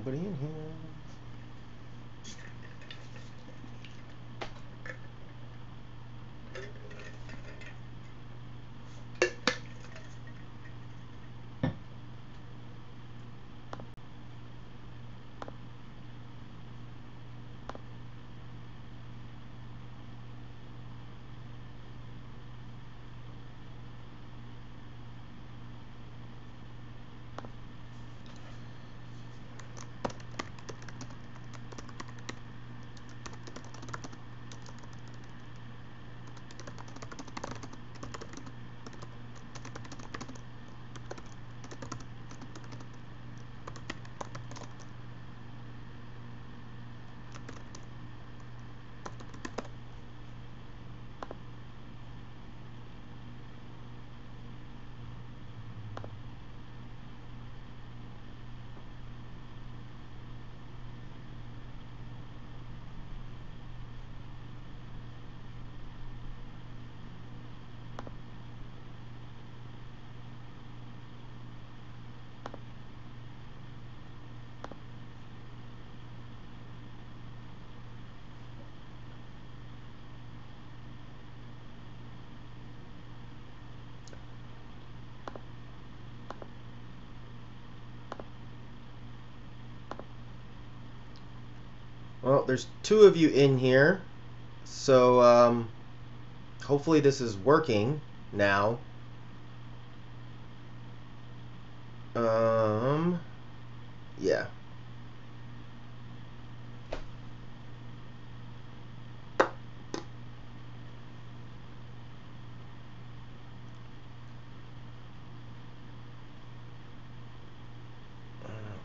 Nobody in here. Well, there's two of you in here, so hopefully this is working now. Yeah.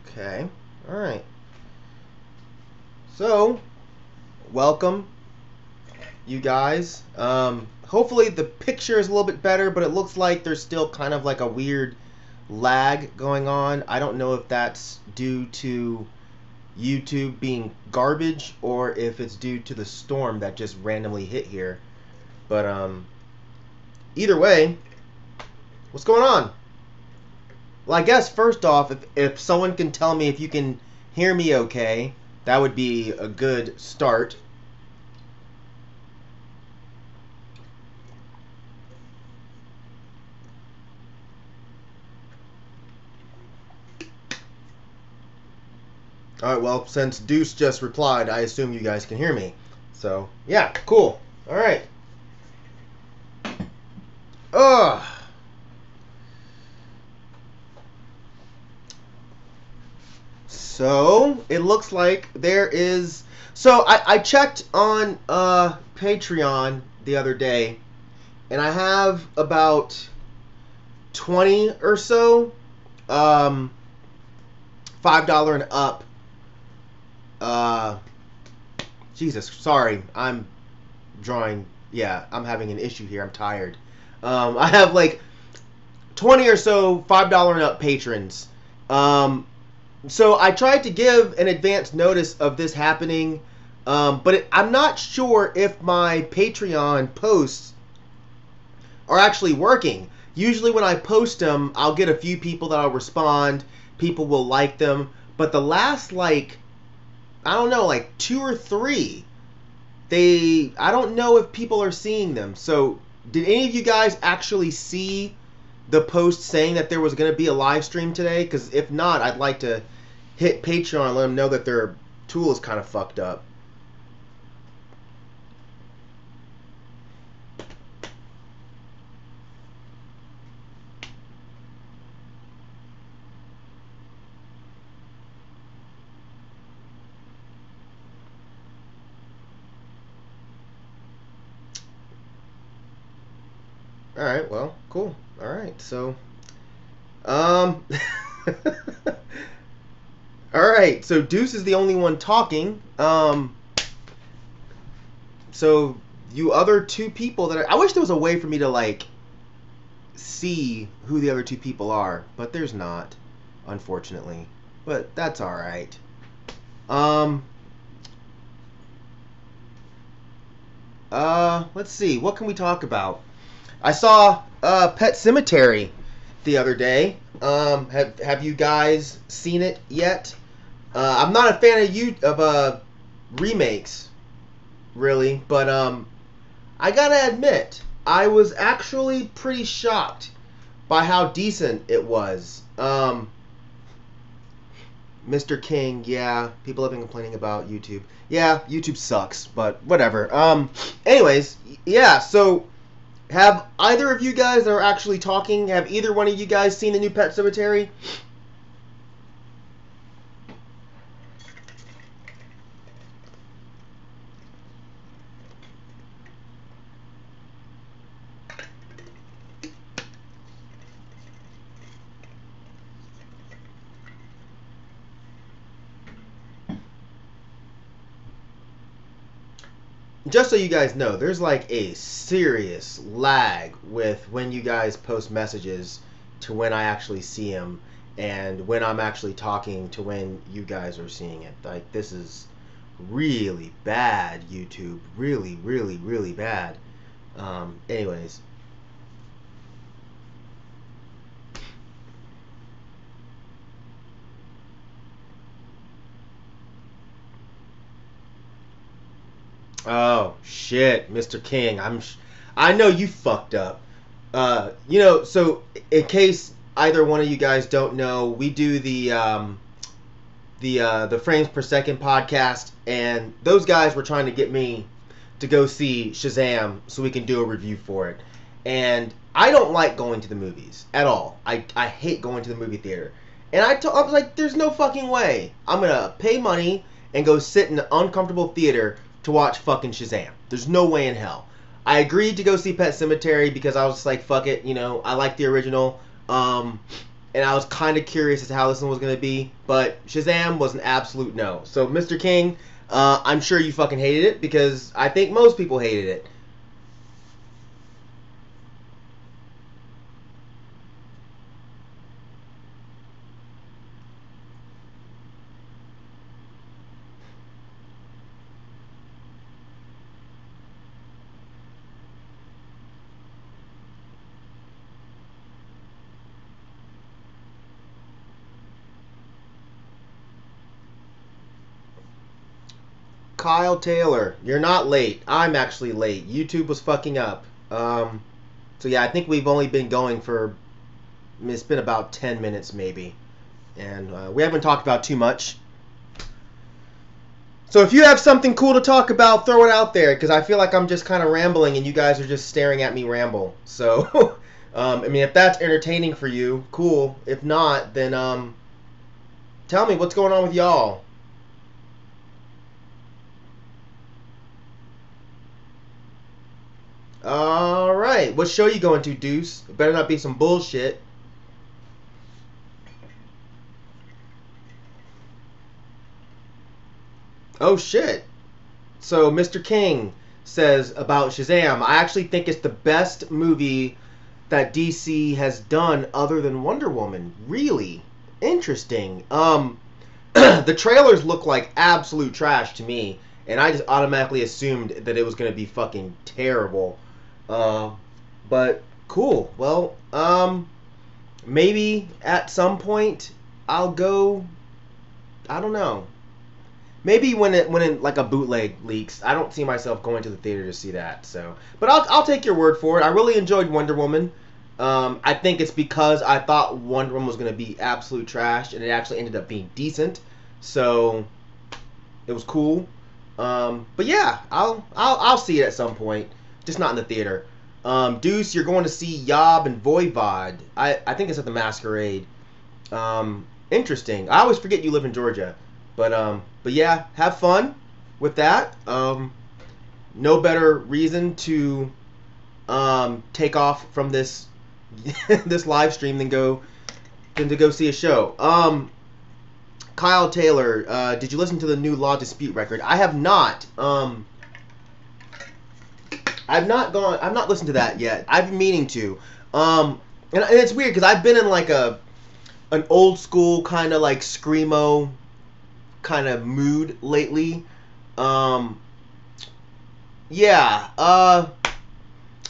Okay. All right. So, welcome, you guys. Hopefully the picture is a little bit better, but it looks like there's still kind of like a weird lag going on. I don't know if that's due to YouTube being garbage or if it's due to the storm that just randomly hit here. But either way, what's going on? Well, I guess first off, if someone can tell me if you can hear me okay, that would be a good start. Alright, well, since Deuce just replied, I assume you guys can hear me. So, yeah, cool. Alright. Ugh. So, it looks like there is... So, I checked on Patreon the other day, and I have about 20 or so $5 and up. Jesus, sorry, I'm drawing. Yeah, I'm having an issue here. I'm tired. I have like 20 or so $5 and up patrons. So I tried to give an advance notice of this happening, but I'm not sure if my Patreon posts are actually working. Usually when I post them, I'll get a few people that'll respond. People will like them. But the last, like, I don't know, like 2 or 3, I don't know if people are seeing them. So did any of you guys actually see the post saying that there was going to be a live stream today? Because if not, I'd like to hit Patreon and let them know that their tool is kind of fucked up. All right, well, cool. All right, so all right, so Deuce is the only one talking. So you other 2 people I wish there was a way for me to like see who the other 2 people are, but there's not, unfortunately. But that's all right. Let's see. What can we talk about? I saw Pet Cemetery the other day. Have you guys seen it yet? I'm not a fan of remakes, really, but I gotta admit, I was actually pretty shocked by how decent it was. Mr. King, yeah, people have been complaining about YouTube. Yeah, YouTube sucks, but whatever. Anyways, yeah, so have either of you guys that are actually talking, have either one of you guys seen the new Pet Cemetery? Just so you guys know, there's like a serious lag with when you guys post messages to when I actually see them, and when I'm actually talking to when you guys are seeing it. Like, this is really bad, YouTube. Really, really, really bad. Anyways. Oh shit, Mr. King. I know you fucked up. So in case either one of you guys don't know, we do the frames per second podcast, and those guys were trying to get me to go see Shazam so we can do a review for it. And I don't like going to the movies at all. I hate going to the movie theater. And I was like, there's no fucking way I'm gonna pay money and go sit in an uncomfortable theater to watch fucking Shazam. There's no way in hell. I agreed to go see Pet Cemetery because I was just like, fuck it, I like the original. And I was kind of curious as to how this one was going to be, but Shazam was an absolute no. So, Mr. King, I'm sure you fucking hated it because I think most people hated it. Kyle Taylor, you're not late. I'm actually late. YouTube was fucking up. So yeah, I think we've only been going for, it's been about 10 minutes maybe. And we haven't talked about too much. So if you have something cool to talk about, throw it out there, because I feel like I'm just kind of rambling and you guys are just staring at me ramble. So, if that's entertaining for you, cool. If not, then tell me what's going on with y'all. All right, what show you going to, Deuce? It better not be some bullshit. Oh shit. So Mr. King says about Shazam, I actually think it's the best movie that DC has done other than Wonder Woman. Really interesting. The trailers look like absolute trash to me, and I just automatically assumed that it was going to be fucking terrible. Uh, but cool. Well, maybe at some point I'll go. I don't know. Maybe when like a bootleg leaks, I don't see myself going to the theater to see that. So, but I'll take your word for it. I really enjoyed Wonder Woman. I think it's because I thought Wonder Woman was going to be absolute trash, and it actually ended up being decent. So it was cool. But yeah, I'll see it at some point, just not in the theater. Deuce, you're going to see Yob and Voivod. I think it's at the Masquerade. Interesting. I always forget you live in Georgia. But yeah, have fun with that. No better reason to take off from this this live stream than to go see a show. Kyle Taylor, did you listen to the new Law Dispute record? I have not. I've not listened to that yet. I've been meaning to. And it's weird because I've been in like an old school kind of like screamo kind of mood lately. Yeah.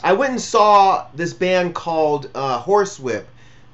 I went and saw this band called Horsewhip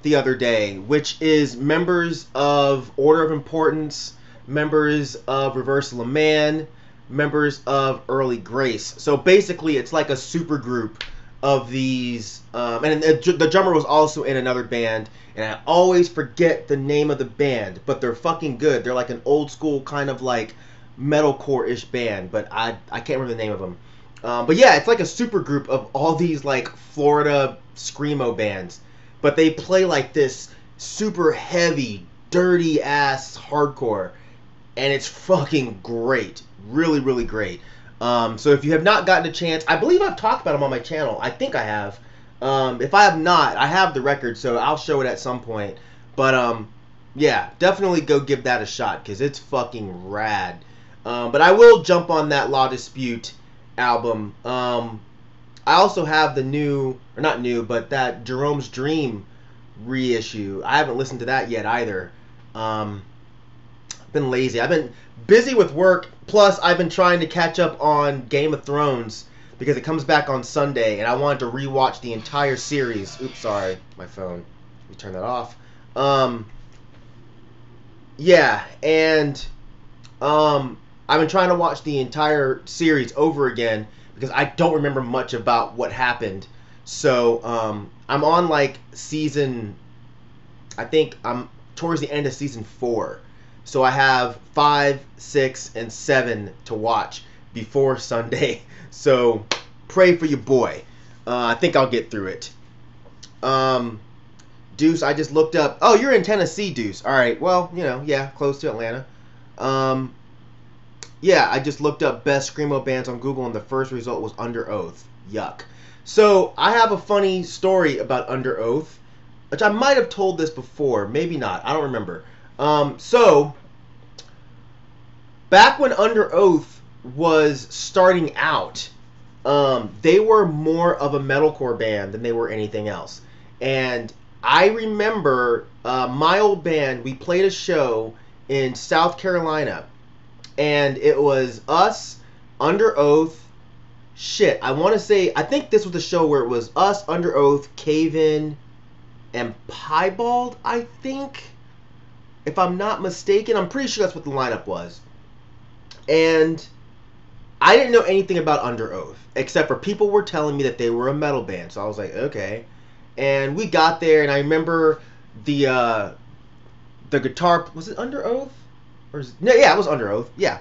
the other day, which is members of Order of Importance, members of Reversal of Man, members of Early Grace. So basically, it's like a super group of these. And the drummer was also in another band, and I always forget the name of the band, but they're fucking good. They're like an old school kind of like metalcore-ish band, but I can't remember the name of them. But yeah, it's like a super group of all these like Florida screamo bands, but they play like this super heavy, dirty ass hardcore, and it's fucking great. Really, really great. So if you have not gotten a chance, I believe I've talked about them on my channel. I think I have. If I have not, I have the record, so I'll show it at some point. But yeah, definitely go give that a shot because it's fucking rad. But I will jump on that Law Dispute album. I also have the new, or not new, but that Jerome's Dream reissue. I haven't listened to that yet either. Been lazy. I've been busy with work, plus I've been trying to catch up on Game of Thrones because it comes back on Sunday, and I wanted to rewatch the entire series. Oops, sorry, my phone. Let me turn that off. Yeah, and I've been trying to watch the entire series over again because I don't remember much about what happened. So I'm on like season, I think I'm towards the end of season 4. So I have 5, 6, and 7 to watch before Sunday. So pray for your boy. I think I'll get through it. Deuce, I just looked up. Oh, you're in Tennessee, Deuce. All right. Well, you know, yeah, close to Atlanta. Yeah, I just looked up best screamo bands on Google, and the first result was Under Oath. Yuck. So I have a funny story about Under Oath, which I might have told this before, maybe not. I don't remember. So back when Under Oath was starting out, they were more of a metalcore band than they were anything else. And I remember my old band, we played a show in South Carolina, and it was us, Under Oath, shit, I want to say, I think this was the show where it was us, Under Oath, Cave In, and Piebald, I think, if I'm not mistaken. I'm pretty sure that's what the lineup was. And I didn't know anything about Under Oath, except for people were telling me that they were a metal band. So I was like, okay. And we got there, and I remember the guitar, was it Under Oath? No, yeah, it was Under Oath. Yeah.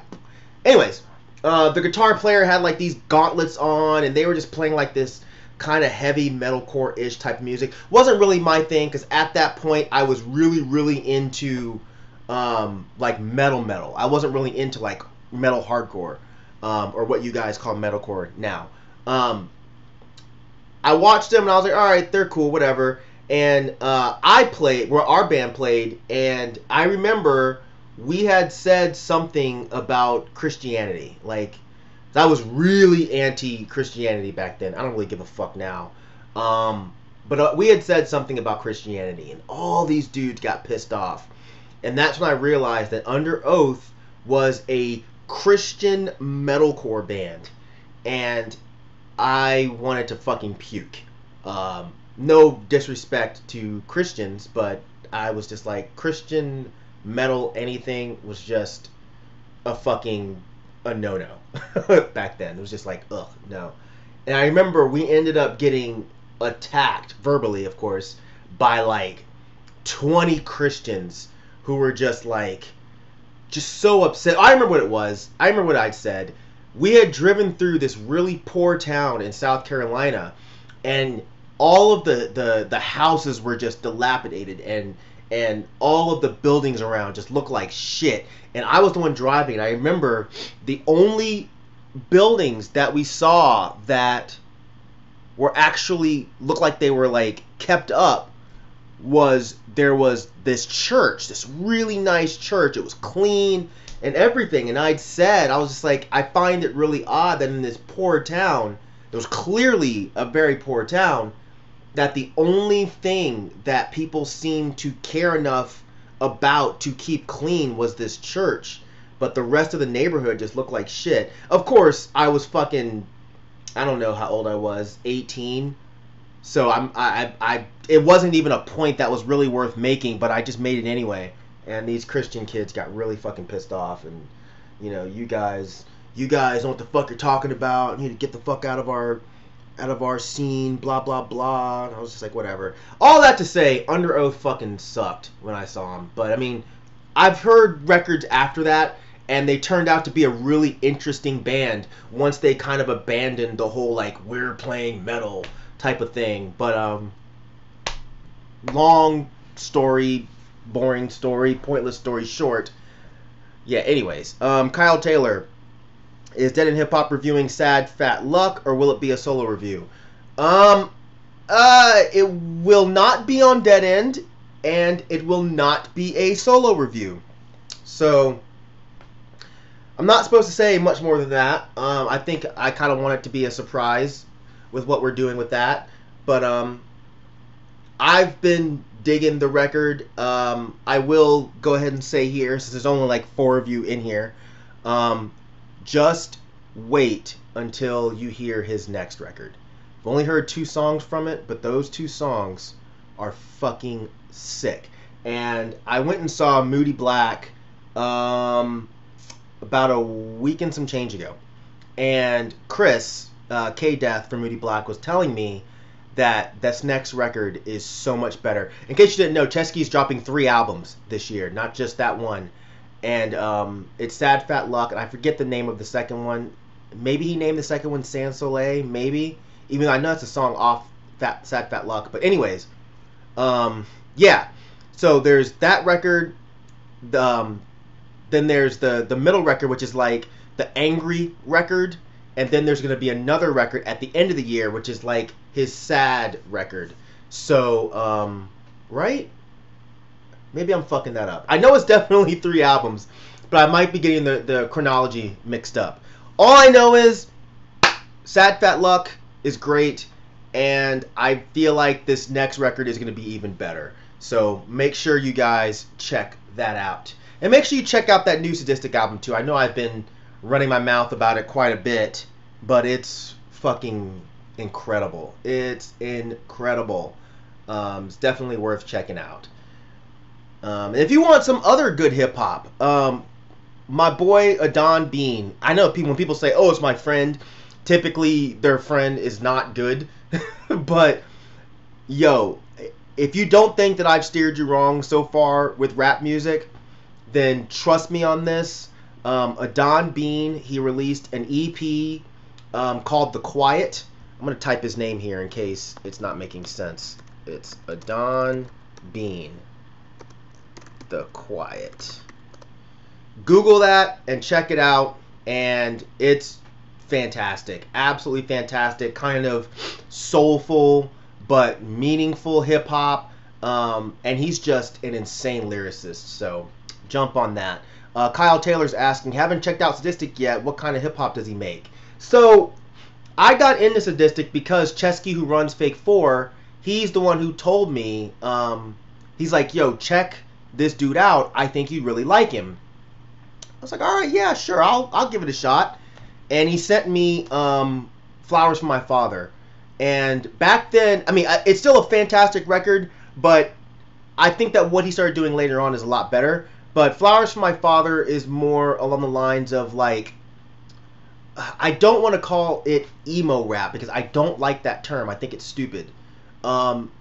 Anyways, the guitar player had like these gauntlets on, and they were just playing like this kind of heavy metalcore-ish type of music. Wasn't really my thing, because at that point I was really, really into like metal. I wasn't really into like metal hardcore, or what you guys call metalcore now. I watched them and I was like, all right, they're cool, whatever. And I played where our band played, and I remember we had said something about Christianity. Like, I was really anti-Christianity back then. I don't really give a fuck now. But we had said something about Christianity, and all these dudes got pissed off. And that's when I realized that Under Oath was a Christian metalcore band. And I wanted to fucking puke. No disrespect to Christians, but I was just like, Christian metal anything was just a no-no back then. It was just like, ugh, no. And I remember we ended up getting attacked, verbally of course, by like 20 Christians who were just like, just so upset. I remember what it was. I remember what I'd said. We had driven through this really poor town in South Carolina, and all of the houses were just dilapidated, and all of the buildings around just looked like shit. And I was the one driving, and I remember the only buildings that we saw that were actually looked like they were like kept up was there was this church, this really nice church. It was clean and everything. And I was just like, I find it really odd that in this poor town, it was clearly a very poor town, that the only thing that people seemed to care enough about to keep clean was this church. But the rest of the neighborhood just looked like shit. Of course, I was fucking, I don't know how old I was, 18. So it wasn't even a point that was really worth making, but I just made it anyway. and these Christian kids got really fucking pissed off, and you guys know what the fuck you're talking about. You need to get the fuck out of our scene, blah blah blah. And I was just like, whatever. All that to say, Under Oath fucking sucked when I saw him. But I mean, I've heard records after that, and they turned out to be a really interesting band once they kind of abandoned the whole like we're playing metal type of thing. But long story, boring story, pointless story short. Yeah. Anyways, Kyle Taylor. Is Dead in Hip Hop reviewing Sad Fat Luck, or will it be a solo review? It will not be on Dead End, and it will not be a solo review. So, I'm not supposed to say much more than that. I think I kind of want it to be a surprise with what we're doing with that. But, I've been digging the record. I will go ahead and say here, since there's only like 4 of you in here, just wait until you hear his next record. I've only heard 2 songs from it, but those 2 songs are fucking sick. And I went and saw Moody Black about a week and some change ago. And Chris, K-Death from Moody Black, was telling me that this next record is so much better. In case you didn't know, Chesky's dropping 3 albums this year, not just that one. And it's Sad Fat Luck, and I forget the name of the second one. Maybe he named the second one Sans Soleil, maybe. Even though I know it's a song off Sad Fat Luck. But anyways, yeah. So there's that record. Then there's the middle record, which is like the angry record. And then there's going to be another record at the end of the year, which is like his sad record. So, right? Maybe I'm fucking that up. I know it's definitely 3 albums, but I might be getting the chronology mixed up. All I know is Sad Fat Luck is great, and I feel like this next record is going to be even better. So make sure you guys check that out. And make sure you check out that new Sadistic album too. I know I've been running my mouth about it quite a bit, but it's fucking incredible. It's incredible. It's definitely worth checking out. If you want some other good hip hop, my boy Adon Bean. I know when people say, "Oh, it's my friend," typically their friend is not good. But yo, if you don't think that I've steered you wrong so far with rap music, then trust me on this. Adon Bean, he released an EP called The Quiet. I'm gonna type his name here in case it's not making sense. It's Adon Bean. The Quiet. Google that and check it out, and it's fantastic. Absolutely fantastic. Kind of soulful but meaningful hip hop. And he's just an insane lyricist, so jump on that. Kyle Taylor's asking, haven't checked out Sadistic yet. What kind of hip hop does he make? So I got into Sadistic because Chesky, who runs Fake 4, he's the one who told me, he's like, yo, check this dude out. I think you'd really like him. I was like, all right, yeah, sure, I'll give it a shot. And he sent me Flowers for My Father. And back then, I mean, it's still a fantastic record, but I think that what he started doing later on is a lot better. But Flowers for My Father is more along the lines of like, I don't want to call it emo rap because I don't like that term. I think it's stupid.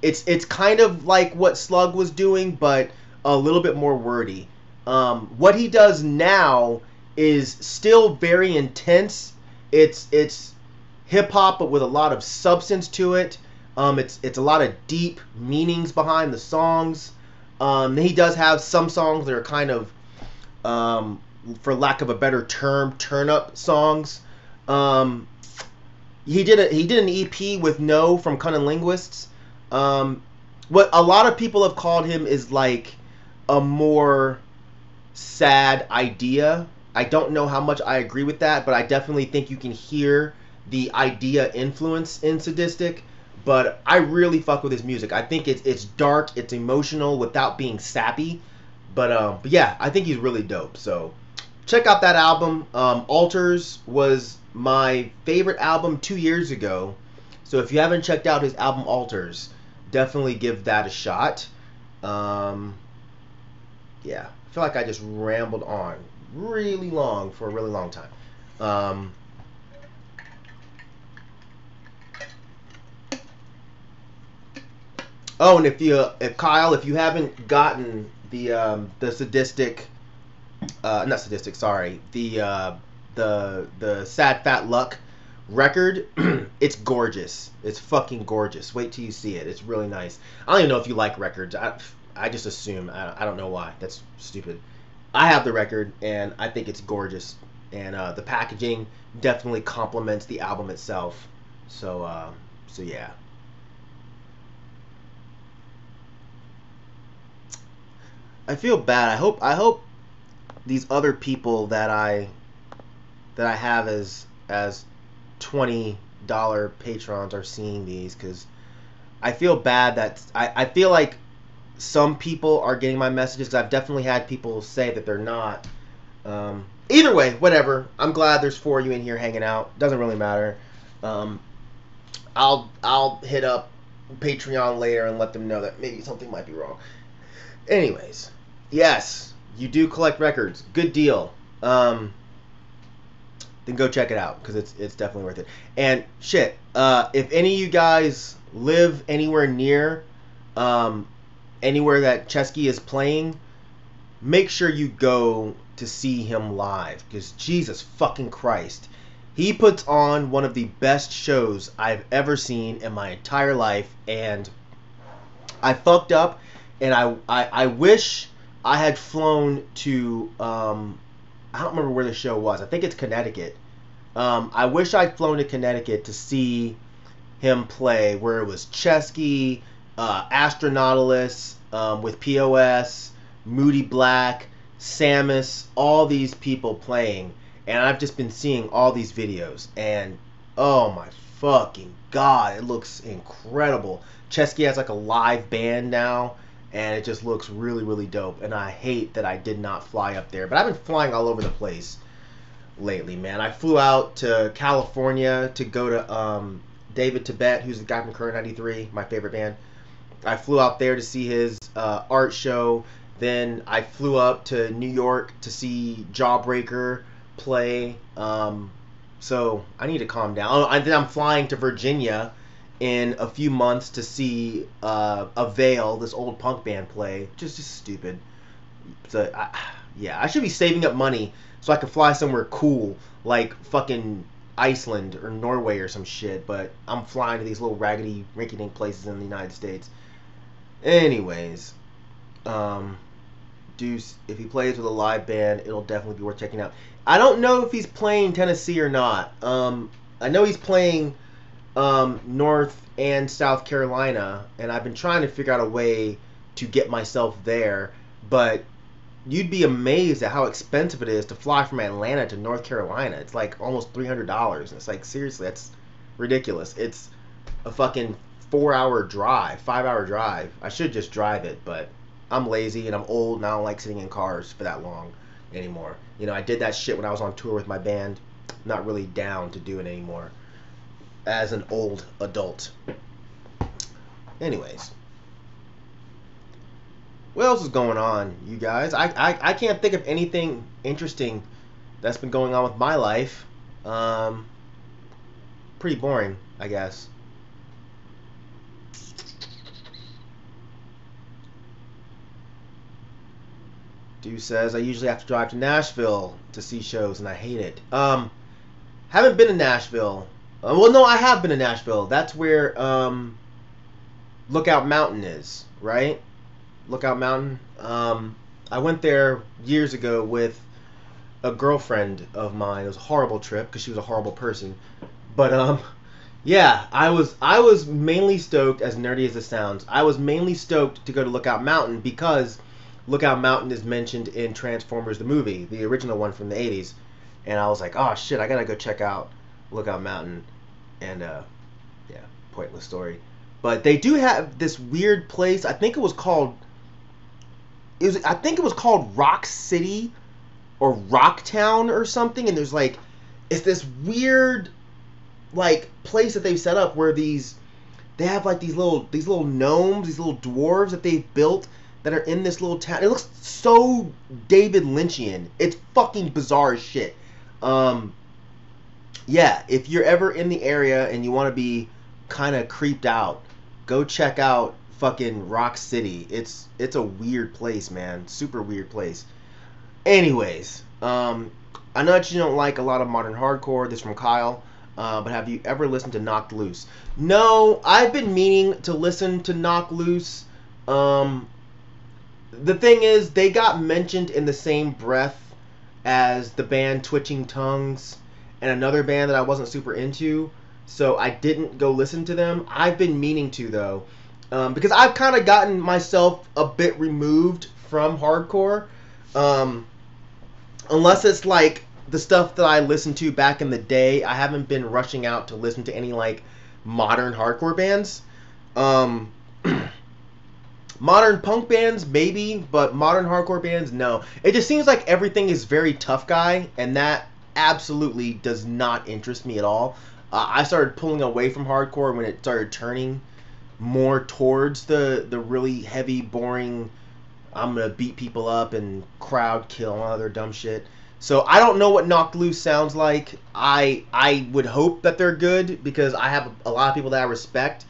It's kind of like what Slug was doing, but a little bit more wordy. What he does now is still very intense. It's hip hop, but with a lot of substance to it. It's a lot of deep meanings behind the songs. He does have some songs that are kind of, for lack of a better term, turn up songs. He did an EP with No from Cunning Linguists. What a lot of people have called him is like a more sad idea. I don't know how much I agree with that, but I definitely think you can hear the idea influence in Sadistic. But I really fuck with his music. I think it's dark, it's emotional without being sappy. But yeah, I think he's really dope. So check out that album. Alters was my favorite album 2 years ago. So if you haven't checked out his album Alters, definitely give that a shot. yeah, I feel like I just rambled on really long for a really long time. Um, oh, and if Kyle, if you haven't gotten the sadistic, not sadistic, sorry, the sad fat luck record, it's gorgeous. It's fucking gorgeous. Wait till you see it. It's really nice. I don't even know if you like records. I just assume. I don't know why. That's stupid. I have the record, and I think it's gorgeous. And the packaging definitely complements the album itself. So yeah. I feel bad. I hope these other people that I have as $20 patrons are seeing these, because I feel bad that I feel like some people are getting my messages, because I've definitely had people say that they're not. Either way, whatever. I'm glad there's 4 of you in here hanging out. Doesn't really matter. Um, I'll hit up Patreon later and let them know that maybe something might be wrong. Anyways, yes, you do collect records. Good deal. Then go check it out, because it's definitely worth it. And shit, if any of you guys live anywhere near, anywhere that Chesky is playing, make sure you go to see him live, because Jesus fucking Christ, he puts on one of the best shows I've ever seen in my entire life. And I fucked up, and I wish I had flown to I don't remember where the show was. I think it's Connecticut. I wish I'd flown to Connecticut to see him play, where it was Chesky, Astronautilus, with POS, Moody Black, Samus, all these people playing. And I've just been seeing all these videos, and oh my fucking god, it looks incredible. Chesky has like a live band now, and it just looks really, really dope. And I hate that I did not fly up there, but I've been flying all over the place lately, man. I flew out to California to go to David Tibet, who's the guy from Current 93, my favorite band. I flew out there to see his art show. Then I flew up to New York to see Jawbreaker play. So I need to calm down. Oh, and then I'm flying to Virginia in a few months to see Avail, this old punk band, play. Just stupid. So yeah, I should be saving up money so I can fly somewhere cool, like fucking Iceland or Norway or some shit. But I'm flying to these little raggedy, rinky-dink places in the United States. Anyways, Deuce, if he plays with a live band, it'll definitely be worth checking out. I don't know if he's playing Tennessee or not. I know he's playing North and South Carolina, and I've been trying to figure out a way to get myself there, but you'd be amazed at how expensive it is to fly from Atlanta to North Carolina. It's like almost $300, and it's like, seriously, that's ridiculous. It's a fucking 4-hour drive, 5-hour drive. I should just drive it, but I'm lazy and I'm old and I don't like sitting in cars for that long anymore. You know, I did that shit when I was on tour with my band. I'm not really down to do it anymore as an old adult. Anyways, what else is going on, you guys? I can't think of anything interesting that's been going on with my life. Pretty boring, I guess. Dude says, I usually have to drive to Nashville to see shows, and I hate it. Haven't been to Nashville. Well, no, I have been to Nashville. That's where Lookout Mountain is, right? Lookout Mountain. I went there years ago with a girlfriend of mine. It was a horrible trip because she was a horrible person. But yeah, I was mainly stoked, as nerdy as it sounds. I was mainly stoked to go to Lookout Mountain because Lookout Mountain is mentioned in Transformers the movie, the original one from the 80s. And I was like, oh shit, I gotta go check out Lookout Mountain. And yeah, pointless story. But they do have this weird place. I think it was called Rock City or Rocktown or something. And there's like, it's this weird like place that they've set up where they have like these little gnomes, these little dwarves that they've built that are in this little town. It looks so David Lynchian. It's fucking bizarre as shit. Yeah, if you're ever in the area and you want to be kind of creeped out, go check out fucking Rock City. It's a weird place, man. Super weird place. Anyways, I know that you don't like a lot of modern hardcore. This is from Kyle. But have you ever listened to Knocked Loose? No, I've been meaning to listen to Knocked Loose. The thing is, they got mentioned in the same breath as the band Twitching Tongues and another band that I wasn't super into, so I didn't go listen to them. I've been meaning to, though, because I've kind of gotten myself a bit removed from hardcore, unless it's like the stuff that I listened to back in the day. I haven't been rushing out to listen to any like modern hardcore bands. Modern punk bands, maybe, but modern hardcore bands, no. It just seems like everything is very tough guy, and that absolutely does not interest me at all. I started pulling away from hardcore when it started turning more towards the really heavy, boring, I'm gonna beat people up and crowd kill and all other dumb shit. So I don't know what Knocked Loose sounds like. I would hope that they're good, because I have a lot of people that I respect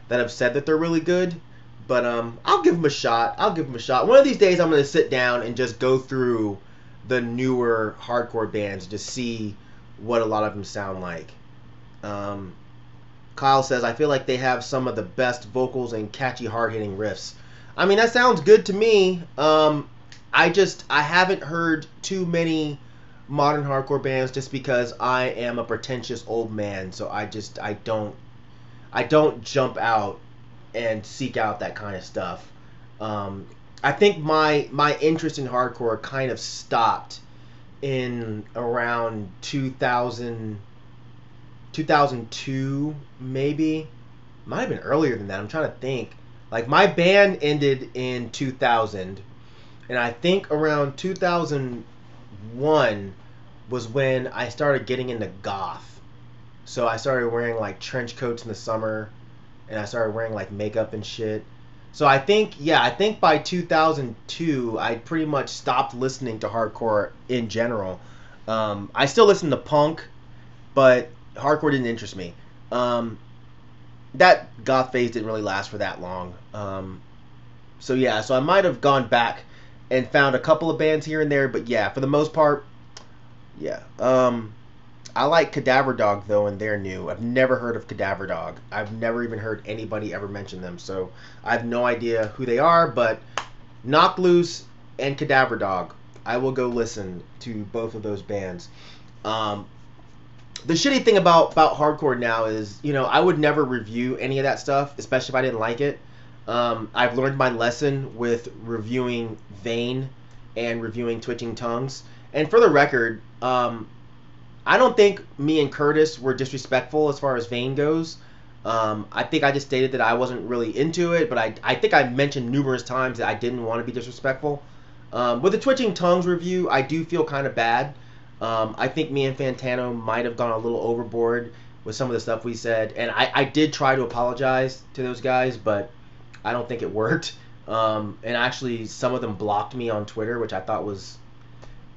that have said that they're really good. But I'll give them a shot. One of these days I'm going to sit down and just go through the newer hardcore bands, just see what a lot of them sound like. Kyle says, I feel like they have some of the best vocals and catchy, hard-hitting riffs. I mean, that sounds good to me. I haven't heard too many modern hardcore bands just because I am a pretentious old man. So I don't jump out and seek out that kind of stuff. I think my interest in hardcore kind of stopped in around 2002, maybe. Might have been earlier than that. I'm trying to think. Like, my band ended in 2000, and I think around 2001 was when I started getting into goth. So I started wearing like trench coats in the summer, and I started wearing like makeup and shit. So I think by 2002 I pretty much stopped listening to hardcore in general. I still listen to punk, but hardcore didn't interest me. That goth phase didn't really last for that long. So I might have gone back and found a couple of bands here and there, but yeah, for the most part, yeah. I like Cadaver Dog, though, and they're new. I've never heard of Cadaver Dog. I've never even heard anybody ever mention them, so I have no idea who they are, but Knocked Loose and Cadaver Dog, I will go listen to both of those bands. The shitty thing about hardcore now is, I would never review any of that stuff, especially if I didn't like it. I've learned my lesson with reviewing Vane and reviewing Twitching Tongues. And for the record, I don't think me and Curtis were disrespectful as far as Vane goes. I think I just stated that I wasn't really into it, but I think I mentioned numerous times that I didn't want to be disrespectful. With the Twitching Tongues review, I do feel kind of bad. I think me and Fantano might have gone a little overboard with some of the stuff we said, and I did try to apologize to those guys, but I don't think it worked. And actually, some of them blocked me on Twitter, which I thought was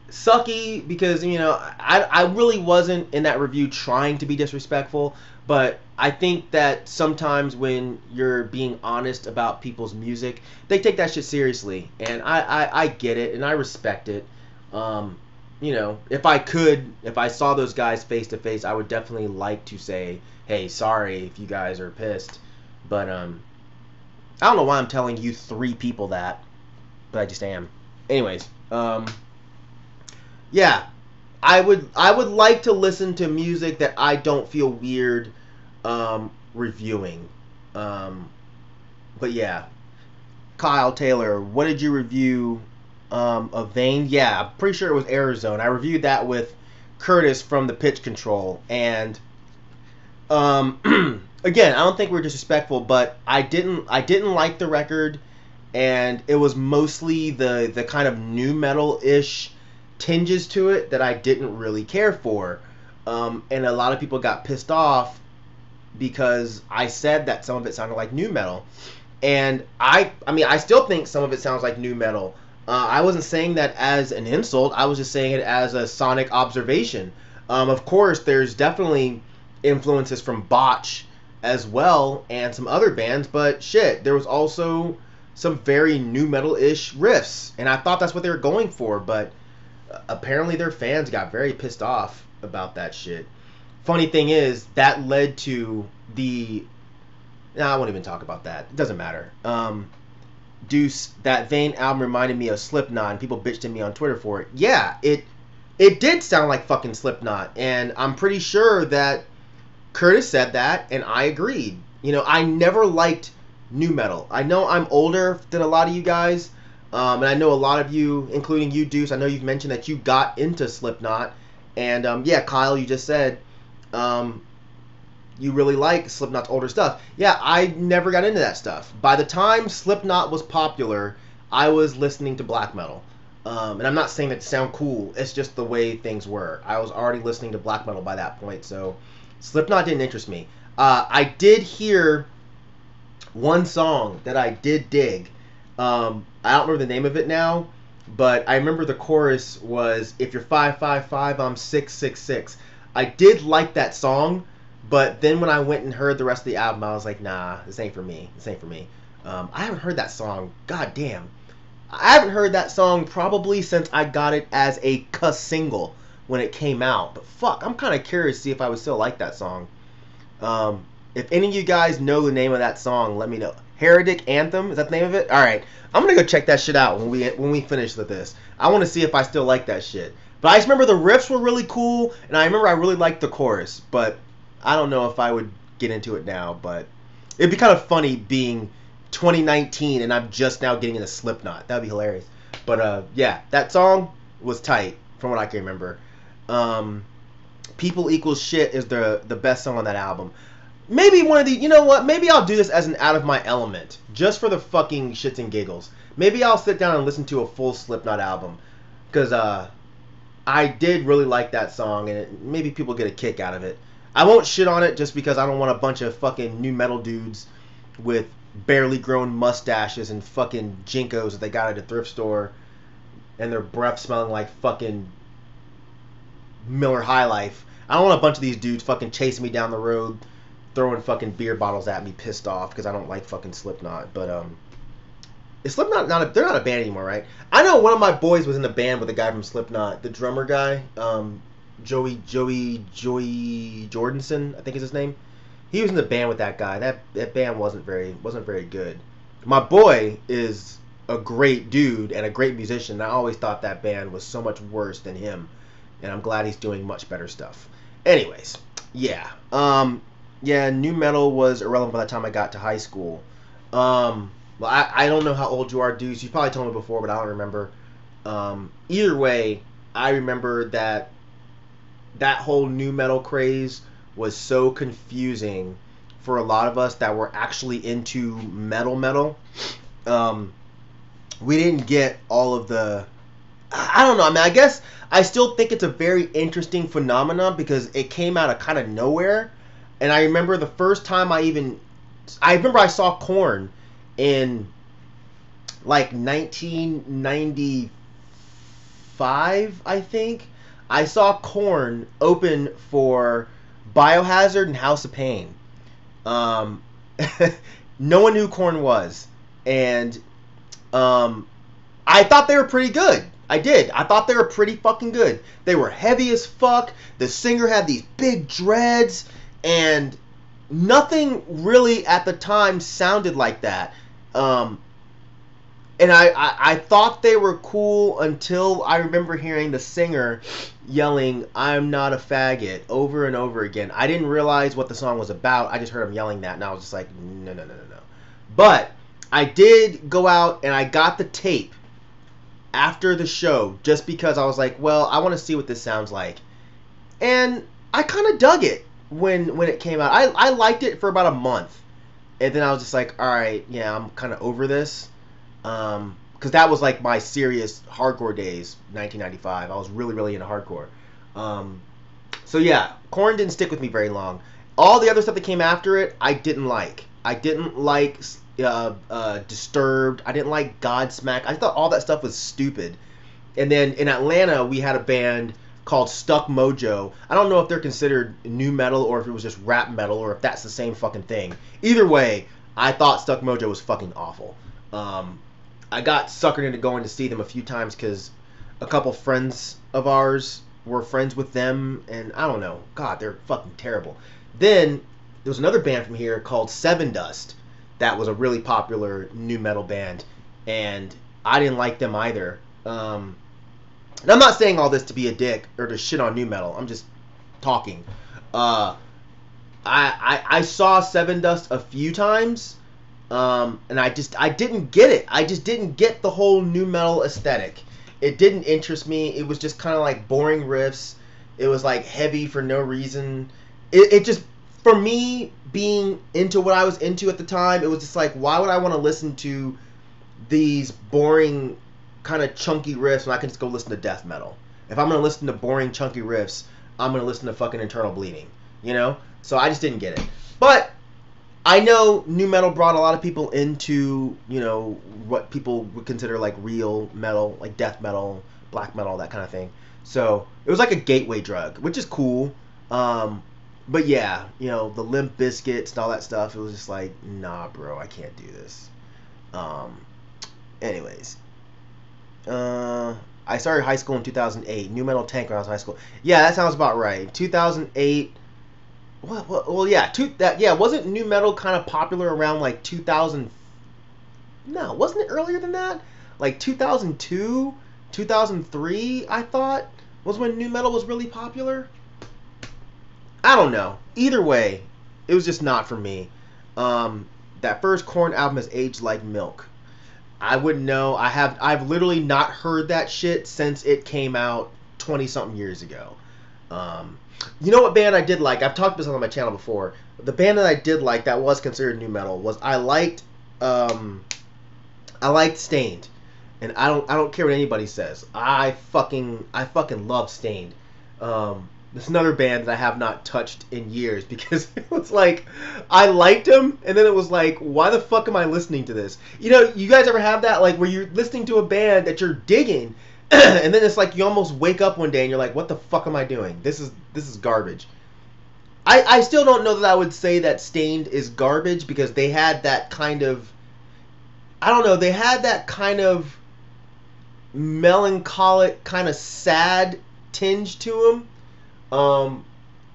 sucky, because I really wasn't in that review trying to be disrespectful, but I think that sometimes when you're being honest about people's music, they take that shit seriously, and I get it and I respect it. If I saw those guys face to face, I would definitely like to say, hey, sorry if you guys are pissed, but I don't know why I'm telling you 3 people that, but I just am. Anyways, yeah, I would like to listen to music that I don't feel weird reviewing. But yeah, Kyle Taylor, what did you review of Vane? Yeah, I'm pretty sure it was Arizona. I reviewed that with Curtis from the Pitch Control, and again, I don't think we're disrespectful, but I didn't like the record, and it was mostly the kind of new metal-ish tinges to it that I didn't really care for, and a lot of people got pissed off because I said that some of it sounded like new metal, And I mean, I still think some of it sounds like new metal. I wasn't saying that as an insult. I was just saying it as a sonic observation. Of course, there's definitely influences from Botch as well and some other bands, but shit, there was also some very new metal-ish riffs, and I thought that's what they were going for, but apparently their fans got very pissed off about that shit. Funny thing is, that led to the... Nah, I won't even talk about that. It doesn't matter. Deuce, that Vane album reminded me of Slipknot, and people bitched at me on Twitter for it. Yeah, it did sound like fucking Slipknot, and I'm pretty sure that Curtis said that, and I agreed. You know, I never liked new metal. I know I'm older than a lot of you guys, and I know a lot of you, including you, Deuce, I know you've mentioned that you got into Slipknot, and yeah, Kyle, you just said you really like Slipknot's older stuff. Yeah, I never got into that stuff. By the time Slipknot was popular, I was listening to black metal. And I'm not saying that to sound cool, it's just the way things were. I was already listening to black metal by that point, so Slipknot didn't interest me. I did hear one song that I did dig. I don't remember the name of it now, but I remember the chorus was, if you're 555, I'm 666. I did like that song, but then when I went and heard the rest of the album, I was like, nah, this ain't for me. This ain't for me. I haven't heard that song. God damn. I haven't heard that song probably since I got it as a cuss single when it came out. But fuck, I'm kind of curious to see if I would still like that song. If any of you guys know the name of that song, let me know. Heretic Anthem, is that the name of it? All right, I'm gonna go check that shit out when we finish with this. I want to see if I still like that shit. But I just remember the riffs were really cool, and I remember I really liked the chorus. But I don't know if I would get into it now. But it'd be kind of funny being 2019 and I'm just now getting into Slipknot. That'd be hilarious. But yeah, that song was tight from what I can remember. People Equals Shit is the best song on that album. Maybe one of the, you know what, maybe I'll do this as an out of my element, just for the fucking shits and giggles. Maybe I'll sit down and listen to a full Slipknot album, because I did really like that song, and maybe people get a kick out of it. I won't shit on it just because I don't want a bunch of fucking new metal dudes with barely grown mustaches and fucking Jinkos that they got at a thrift store, and their breath smelling like fucking Miller High Life. I don't want a bunch of these dudes fucking chasing me down the road, throwing fucking beer bottles at me, pissed off because I don't like fucking Slipknot. But is Slipknot they're not a band anymore, right? I know one of my boys was in a band with a guy from Slipknot, the drummer guy, Joey Jordanson, I think is his name. He was in the band with that guy. That band wasn't very good. My boy is a great dude and a great musician. I always thought that band was so much worse than him, and I'm glad he's doing much better stuff. Anyways, yeah. Yeah, new metal was irrelevant by the time I got to high school. Well, I don't know how old you are, dudes. You probably told me before, but I don't remember. Either way, I remember that whole new metal craze was so confusing for a lot of us that were actually into metal. We didn't get all of the... I don't know. I mean, I guess I still think it's a very interesting phenomenon because it came out of kind of nowhere. And I remember the first time I remember I saw Korn in like 1995, I think. I saw Korn open for Biohazard and House of Pain. No one knew Korn was. And I thought they were pretty good. I did. I thought they were pretty fucking good. They were heavy as fuck. The singer had these big dreads. And nothing really at the time sounded like that. And I thought they were cool until I remember hearing the singer yelling, "I'm not a faggot," over and over again. I didn't realize what the song was about. I just heard him yelling that, and I was just like, no. But I did go out and I got the tape after the show just because I was like, well, I want to see what this sounds like. And I kind of dug it when it came out. I liked it for about a month. And then I was just like, all right, yeah, I'm kind of over this. Because that was like my serious hardcore days, 1995. I was really, really into hardcore. So yeah, Korn didn't stick with me very long. All the other stuff that came after it, I didn't like. I didn't like Disturbed. I didn't like Godsmack. I thought all that stuff was stupid. And then in Atlanta, we had a band called Stuck Mojo. I don't know if they're considered new metal or if it was just rap metal or if that's the same fucking thing. Either way, I thought Stuck Mojo was fucking awful. I got suckered into going to see them a few times because a couple friends of ours were friends with them, and I don't know. God, they're fucking terrible. Then there was another band from here called Seven Dust that was a really popular new metal band, and I didn't like them either. And I'm not saying all this to be a dick or to shit on new metal. I'm just talking. I saw Seven Dust a few times, and I didn't get it. I just didn't get the whole new metal aesthetic. It didn't interest me. It was just kind of like boring riffs. It was like heavy for no reason. It just, for me, being into what I was into at the time, it was just like, why would I want to listen to these boring kind of chunky riffs when I can just go listen to death metal? If I'm going to listen to boring chunky riffs, I'm going to listen to fucking Internal Bleeding, you know? So I just didn't get it. But I know new metal brought a lot of people into, you know, what people would consider like real metal, like death metal, black metal, that kind of thing. So it was like a gateway drug, which is cool. But yeah, you know, the Limp Bizkits and all that stuff, it was just like, nah, bro, I can't do this. Anyways. I started high school in 2008. New Metal Tank when I was in high school. Yeah, that sounds about right. 2008. Well, yeah. Wasn't new metal kind of popular around like 2000? No, wasn't it earlier than that? Like 2002, 2003. I thought was when new metal was really popular. I don't know. Either way, it was just not for me. That first Korn album has aged like milk. I wouldn't know. I've literally not heard that shit since it came out 20 something years ago. You know what band I did like? I've talked about this on my channel before. The band that I did like that was considered new metal was I liked Stained. And I don't care what anybody says. I fucking love Stained. It's another band that I have not touched in years because it was like I liked them and then it was like, why the fuck am I listening to this? You know, you guys ever have that, like where you're listening to a band that you're digging and then it's like you almost wake up one day and you're like, what the fuck am I doing? This is garbage. I still don't know that I would say that Stained is garbage because they had that kind of, I don't know, they had that kind of melancholic, kind of sad tinge to them.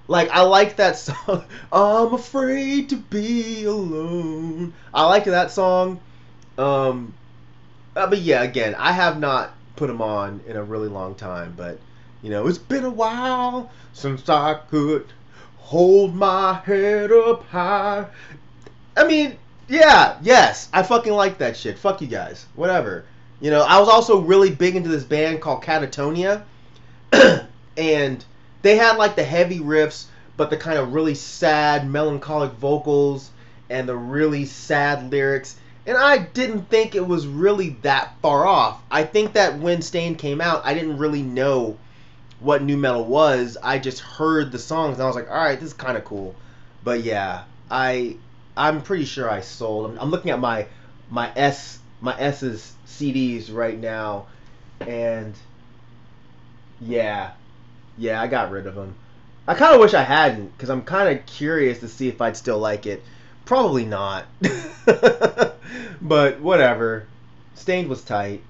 Like I like that song. I'm afraid to be alone. I like that song. But yeah, again, I have not put them on in a really long time. But you know, it's been a while since I could hold my head up high. I mean, yeah, yes, I fucking like that shit. Fuck you guys, whatever. You know, I was also really big into this band called Catatonia, and they had like the heavy riffs, but the kind of really sad, melancholic vocals and the really sad lyrics. And I didn't think it was really that far off. I think that when Stained came out, I didn't really know what new metal was. I just heard the songs and I was like, all right, this is kind of cool. But yeah, I'm pretty sure I sold. I'm looking at my S's CDs right now, and yeah, I got rid of them. I kind of wish I hadn't, because I'm kind of curious to see if I'd still like it. Probably not. But whatever. Stained was tight.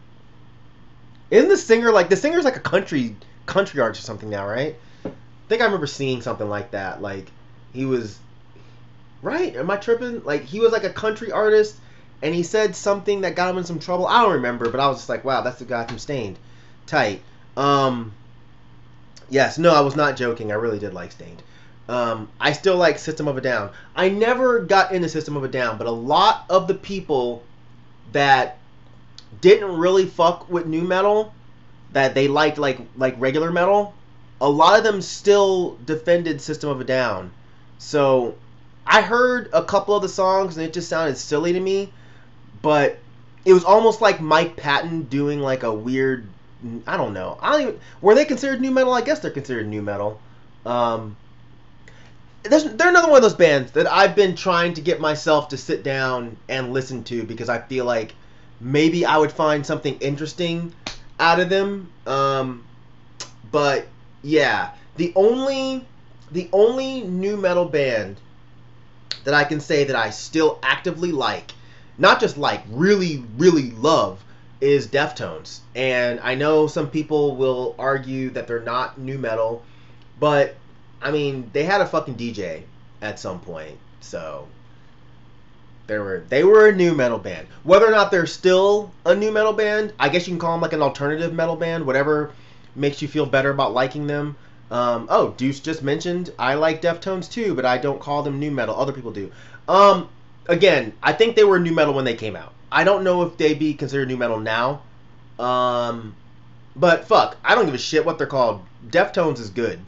Isn't the singer's like a country artist or something now, right? I think I remember seeing something like that. Like he was, right? Am I tripping? Like he was like a country artist, and he said something that got him in some trouble. I don't remember, but I was just like, wow, that's the guy from Stained. Tight. Yes, no, I was not joking. I really did like Stained. I still like System of a Down. I never got into System of a Down, but a lot of the people that didn't really fuck with new metal, that they liked like regular metal, a lot of them still defended System of a Down. So I heard a couple of the songs and it just sounded silly to me, but it was almost like Mike Patton doing like a weird, I don't know. Were they considered new metal? I guess they're considered new metal. they're another one of those bands that I've been trying to get myself to sit down and listen to because I feel like maybe I would find something interesting out of them. But yeah, the only new metal band that I can say that I still actively like, not just like, really, really love, is Deftones. And I know some people will argue that they're not new metal, but I mean, they had a fucking DJ at some point, so they were a new metal band. Whether or not they're still a new metal band, I guess you can call them like an alternative metal band, whatever makes you feel better about liking them. Oh, Deuce just mentioned I like Deftones too, but I don't call them new metal. Other people do. Again, I think they were new metal when they came out. I don't know if they'd be considered new metal now. But fuck, I don't give a shit what they're called. Deftones is good.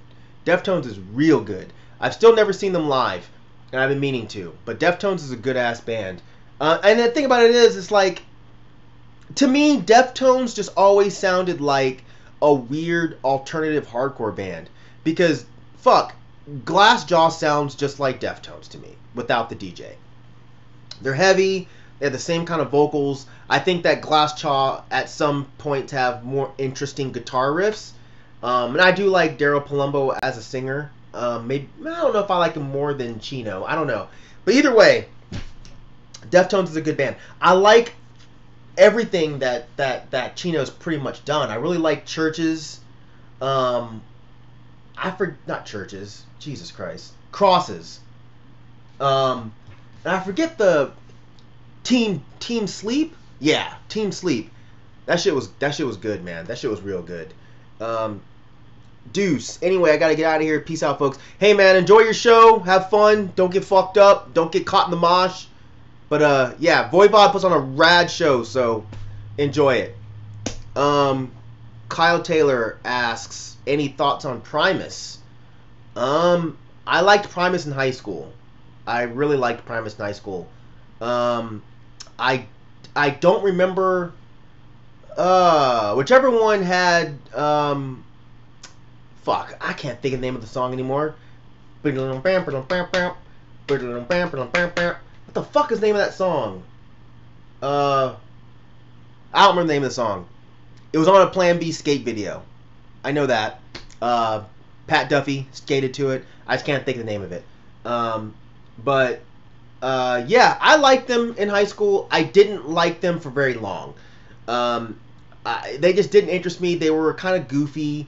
Deftones is real good. I've still never seen them live, and I've been meaning to. But Deftones is a good ass band. And the thing about it is, it's like, to me, Deftones just always sounded like a weird alternative hardcore band. Because, fuck, Glassjaw sounds just like Deftones to me, without the DJ. They're heavy, they have the same kind of vocals. I think that Glassjaw at some points have more interesting guitar riffs. And I do like Daryl Palumbo as a singer. Maybe, I don't know if I like him more than Chino. I don't know. But either way, Deftones is a good band. I like everything that Chino's pretty much done. I really like Churches. Not Churches. Jesus Christ. Crosses. And I forget the Team Sleep. Yeah, Team Sleep. That shit was good, man. That shit was real good. Deuce. Anyway, I gotta get out of here. Peace out, folks. Hey, man, enjoy your show. Have fun. Don't get fucked up. Don't get caught in the mosh. But yeah, Voivod puts on a rad show, so enjoy it. Kyle Taylor asks, any thoughts on Primus? I liked Primus in high school. I really liked Primus in high school. I don't remember whichever one had fuck, I can't think of the name of the song anymore. What the fuck is the name of that song? I don't remember the name of the song. It was on a Plan B skate video. I know that. Pat Duffy skated to it. I just can't think of the name of it. But yeah, I liked them in high school. I didn't like them for very long. They just didn't interest me. They were kind of goofy.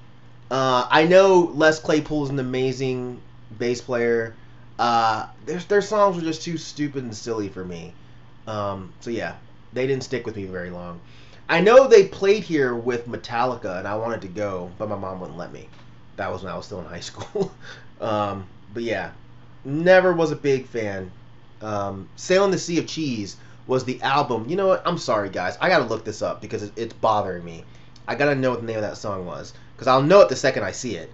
I know Les Claypool's an amazing bass player. Their songs were just too stupid and silly for me. So yeah, they didn't stick with me very long. I know they played here with Metallica, and I wanted to go, but my mom wouldn't let me. That was when I was still in high school. But yeah, never was a big fan. Sailing the Sea of Cheese was the album. You know what? I'm sorry, guys. I gotta look this up because it's bothering me. I gotta know what the name of that song was, because I'll know it the second I see it.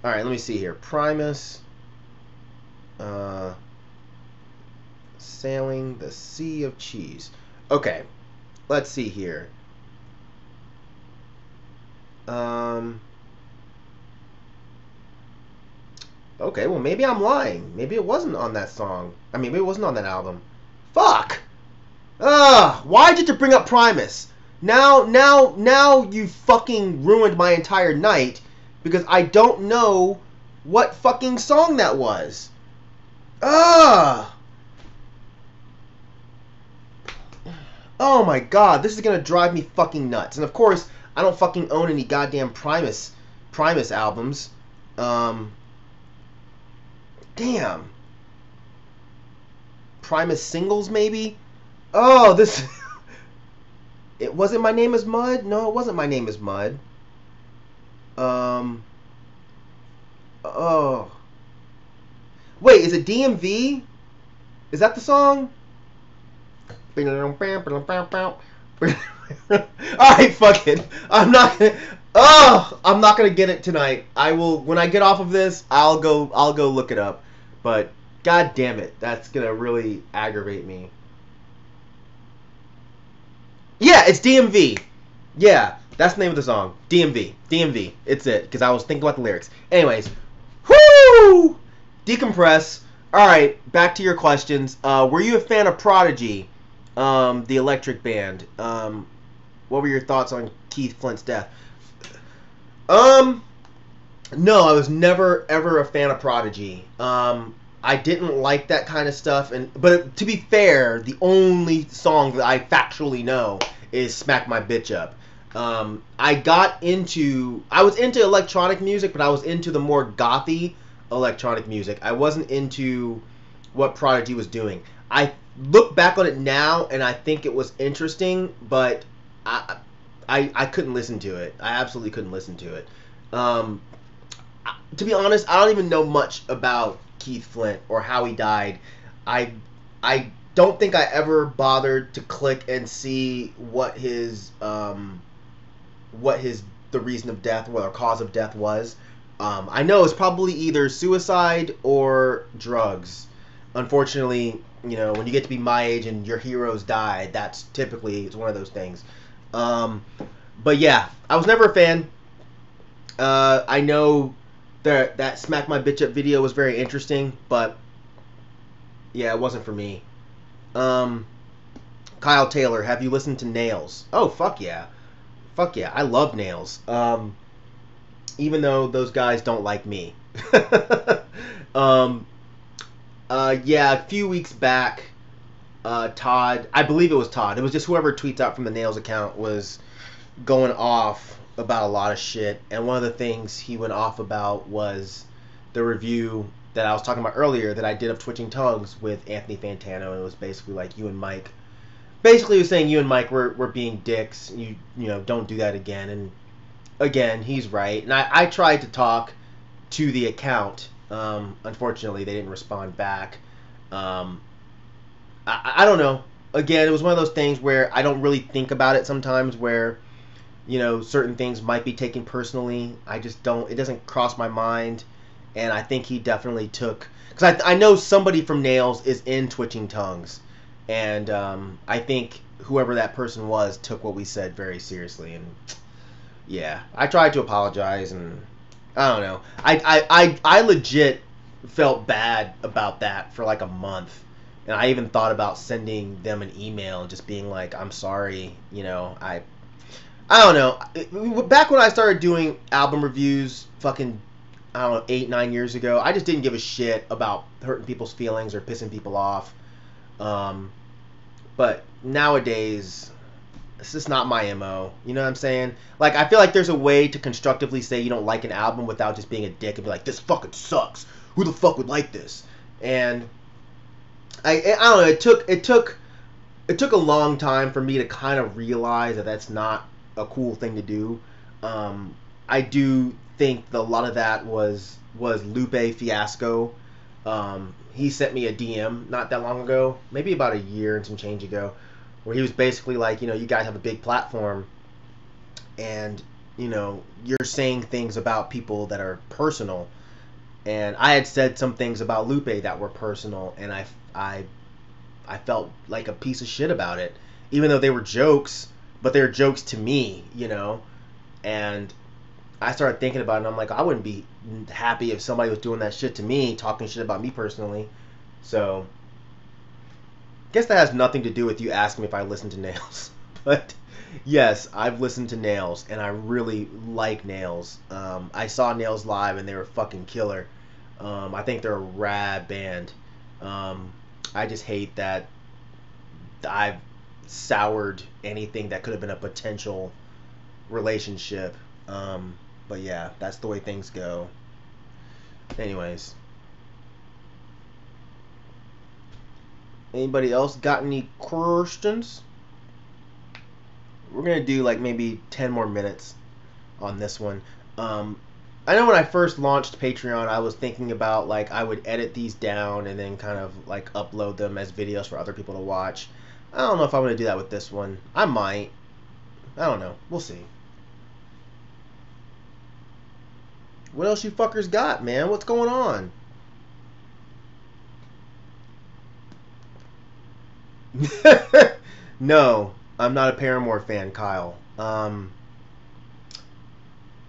All right, let me see here. Primus. Sailing the Sea of Cheese. Okay, let's see here. Okay, well, maybe I'm lying. Maybe it wasn't on that song. I mean, maybe it wasn't on that album. Fuck! Why did you bring up Primus? Now you fucking ruined my entire night because I don't know what fucking song that was. Oh my god, this is gonna drive me fucking nuts. And of course, I don't fucking own any goddamn Primus albums. Damn. Primus singles, maybe? Oh, this... It wasn't My Name is Mud? No, it wasn't My Name is Mud. Oh. Wait, is it DMV? Is that the song? Alright, fuck it. I'm not gonna get it tonight. I will, when I get off of this, I'll go look it up. But god damn it, that's gonna really aggravate me. Yeah, it's DMV. Yeah, that's the name of the song. DMV. It's it, because I was thinking about the lyrics. Anyways, whoo! decompress. All right, back to your questions. Were you a fan of Prodigy, the Electric Band? What were your thoughts on Keith Flint's death? Um, no, I was never ever a fan of Prodigy. I didn't like that kind of stuff, but to be fair, the only song that I factually know is "Smack My Bitch Up." I was into electronic music, but I was into the more gothy electronic music. I wasn't into what Prodigy was doing. I look back on it now, and I think it was interesting, but I I couldn't listen to it. I absolutely couldn't listen to it. Um, to be honest, I don't even know much about Keith Flint or how he died. I I don't think I ever bothered to click and see what his the reason of death, what the cause of death was. I know it's probably either suicide or drugs. Unfortunately, when you get to be my age and your heroes die, that's typically it's one of those things. Um, but yeah, I was never a fan. I know that "Smack My Bitch Up" video was very interesting, but yeah, it wasn't for me. Um, Kyle Taylor, have you listened to Nails? Oh, fuck yeah, I love Nails. Even though those guys don't like me. um, yeah, a few weeks back, Todd, I believe it was Todd. It was just whoever tweets out from the Nails account was going off about a lot of shit, and one of the things he went off about was the review that I was talking about earlier that I did of Twitching Tongues with Anthony Fantano, and it was basically like you and Myke. Basically, he was saying you and Myke were being dicks. You don't do that again. And again, he's right. And I tried to talk to the account. Unfortunately, they didn't respond back. Um, I don't know. Again, it was one of those things where I don't really think about it sometimes where certain things might be taken personally. I just don't. It doesn't cross my mind, and I think he definitely took because I know somebody from Nails is in Twitching Tongues, and I think whoever that person was took what we said very seriously, and yeah, I tried to apologize, and I don't know. I legit felt bad about that for like a month. And I even thought about sending them an email and just being like, I'm sorry, I don't know. Back when I started doing album reviews, fucking, I don't know, 8, 9 years ago, I just didn't give a shit about hurting people's feelings or pissing people off. But nowadays, it's just not my MO. You know what I'm saying? Like, I feel like there's a way to constructively say you don't like an album without just being a dick and be like, this fucking sucks. Who the fuck would like this? And I don't know. It took a long time for me to kind of realize that that's not a cool thing to do. I do think that a lot of that was Lupe Fiasco. He sent me a DM not that long ago, maybe about a year and some change ago, where he was basically like, you guys have a big platform, and you're saying things about people that are personal. And I had said some things about Lupe that were personal, and I felt like a piece of shit about it, even though they were jokes, but they're jokes to me, and I started thinking about it, and I'm like, I wouldn't be happy if somebody was doing that shit to me, talking shit about me personally. So I guess that has nothing to do with you asking me if I listen to Nails. But yes, I've listened to Nails, and I really like Nails. I saw Nails live, and they were fucking killer. I think they're a rad band. I just hate that I've soured anything that could have been a potential relationship. But yeah, that's the way things go. Anyways. Anybody else got any questions? We're going to do like maybe 10 more minutes on this one. I know when I first launched Patreon, I was thinking about like I would edit these down and then kind of like upload them as videos for other people to watch. I don't know if I'm going to do that with this one. I might. I don't know. We'll see. What else you fuckers got, man? What's going on? No, I'm not a Paramore fan, Kyle.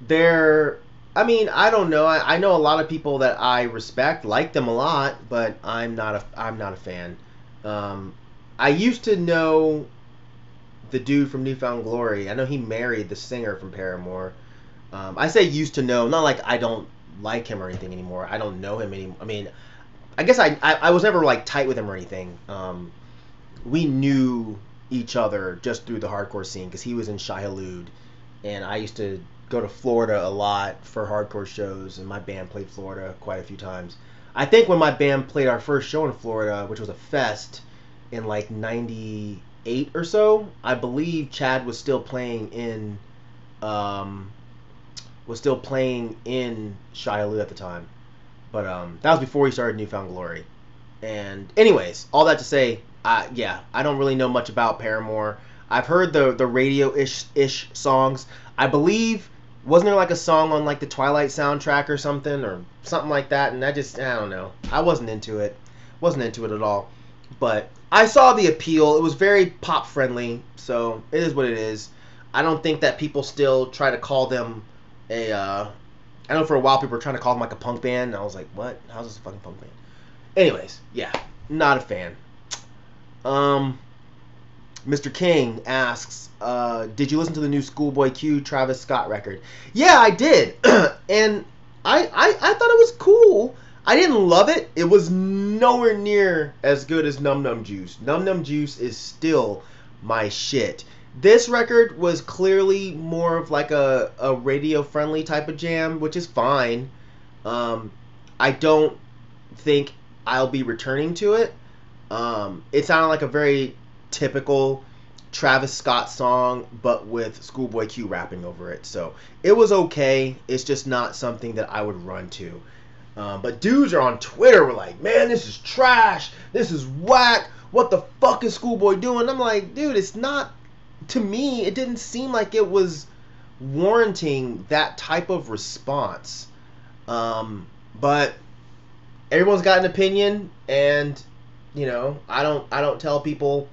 They're I mean, I don't know. I know a lot of people that I respect like them a lot, but I'm not a fan. Um, I used to know the dude from Newfound Glory. I know he married the singer from Paramore. I say used to know, not like I don't like him or anything anymore. I don't know him anymore. I mean, I guess I was never like tight with him or anything. We knew each other just through the hardcore scene because he was in Shai Hulud, and I used to go to Florida a lot for hardcore shows, and my band played Florida quite a few times. I think when my band played our first show in Florida, which was a fest in like '98 or so, I believe Chad um, was still playing in Shai Hulud at the time. But that was before he started Newfound Glory. And anyways, all that to say, yeah, I don't really know much about Paramore. I've heard the radio-ish songs. I believe, wasn't there like a song on like the Twilight soundtrack or something like that? And I don't know. I wasn't into it. Wasn't into it at all. But I saw the appeal. It was very pop friendly, so it is what it is. I don't think that people still try to call them a. I know for a while people were trying to call them like a punk band. And I was like, what? How's this a fucking punk band? Anyways, yeah, not a fan. Mr. King asks, did you listen to the new Schoolboy Q Travis Scott record? Yeah, I did. And I thought it was cool. I didn't love it. It was nowhere near as good as Num Num Juice. Num Num Juice is still my shit. This record was clearly more of like a radio friendly type of jam, which is fine. I don't think I'll be returning to it. It sounded like a very typical Travis Scott song, but with Schoolboy Q rapping over it. So it was okay. It's just not something that I would run to. But dudes are on Twitter were like, man, this is trash. This is whack. What the fuck is Schoolboy doing? I'm like, dude, it's not. To me, it didn't seem like it was warranting that type of response. But everyone's got an opinion, and I don't tell people